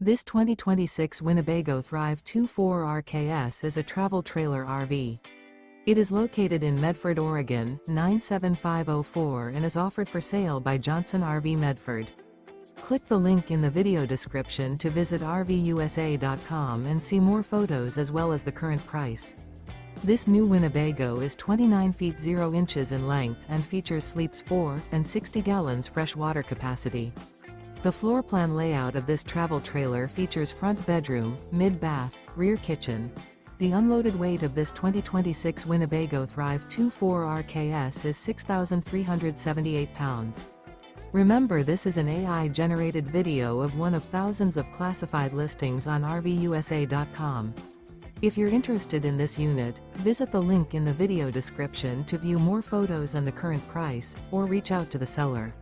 This 2026 Winnebago Thrive 24 RKS is a travel trailer RV. It is located in Medford, Oregon, 97504 and is offered for sale by Johnson RV Medford. Click the link in the video description to visit RVUSA.com and see more photos as well as the current price. This new Winnebago is 29 feet 0 inches in length and features sleeps 4 and 60 gallons fresh water capacity. The floor plan layout of this travel trailer features front bedroom, mid-bath, rear kitchen. The unloaded weight of this 2026 Winnebago Thrive 24 RKS is 6,378 pounds. Remember, this is an AI-generated video of one of thousands of classified listings on RVUSA.com. If you're interested in this unit, visit the link in the video description to view more photos and the current price, or reach out to the seller.